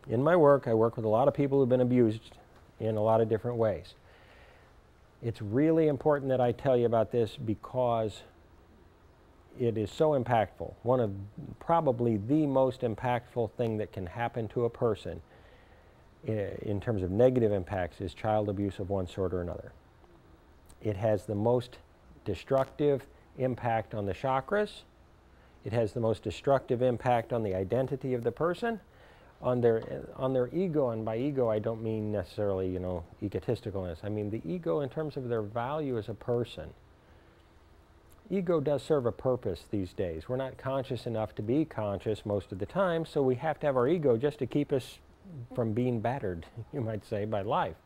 in my work, I work with a lot of people who've been abused in a lot of different ways. It's really important that I tell you about this because it is so impactful. One of probably the most impactful thing that can happen to a person in terms of negative impacts is child abuse of one sort or another. It has the most destructive impact on the chakras. It has the most destructive impact on the identity of the person, on their ego, and by ego I don't mean necessarily, egotisticalness. I mean the ego in terms of their value as a person. Ego does serve a purpose these days. We're not conscious enough to be conscious most of the time, so we have to have our ego just to keep us from being battered, you might say, by life.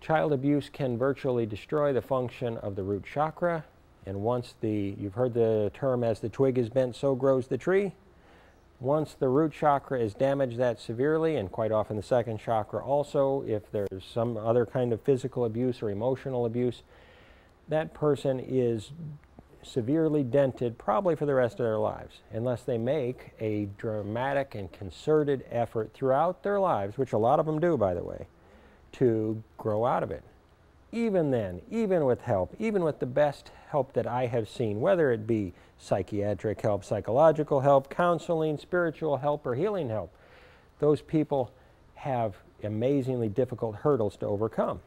Child abuse can virtually destroy the function of the root chakra, and once you've heard the term, as the twig is bent, so grows the tree. Once the root chakra is damaged that severely, and quite often the second chakra also, if there's some other kind of physical abuse or emotional abuse, that person is severely dented probably for the rest of their lives, unless they make a dramatic and concerted effort throughout their lives, which a lot of them do, by the way, to grow out of it. Even then, even with help, even with the best help that I have seen, whether it be psychiatric help, psychological help, counseling, spiritual help, or healing help, those people have amazingly difficult hurdles to overcome.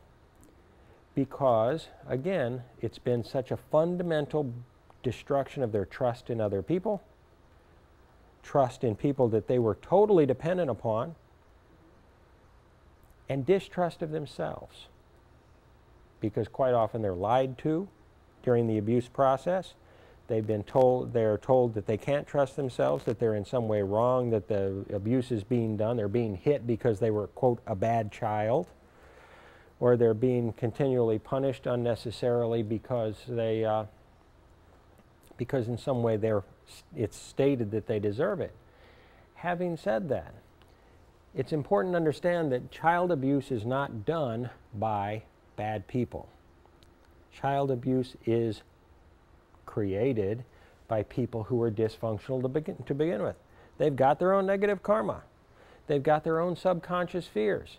Because, again, it's been such a fundamental destruction of their trust in other people, trust in people that they were totally dependent upon, and distrust of themselves. Because quite often they're lied to during the abuse process. They're told that they can't trust themselves, that they're in some way wrong, that the abuse is being done. They're being hit because they were, quote, a bad child. Or they're being continually punished unnecessarily because because in some way it's stated that they deserve it. Having said that, it's important to understand that child abuse is not done by bad people. Child abuse is created by people who are dysfunctional to begin with. They've got their own negative karma. They've got their own subconscious fears.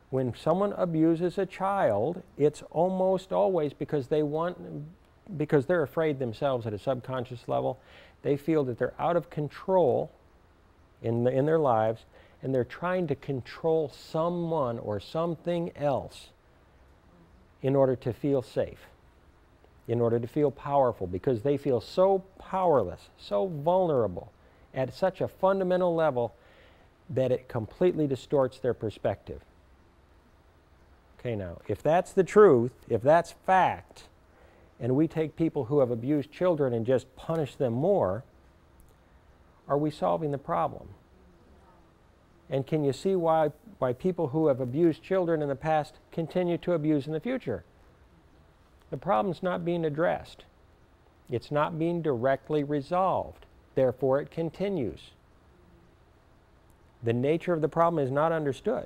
When someone abuses a child, it's almost always because they're afraid themselves at a subconscious level. They feel that they're out of control in their lives, and they're trying to control someone or something else in order to feel safe, in order to feel powerful, because they feel so powerless, so vulnerable at such a fundamental level that it completely distorts their perspective. Okay, now, if that's the truth, if that's fact, and we take people who have abused children and just punish them more, are we solving the problem? And can you see why people who have abused children in the past continue to abuse in the future? The problem's not being addressed. It's not being directly resolved. Therefore, it continues. The nature of the problem is not understood.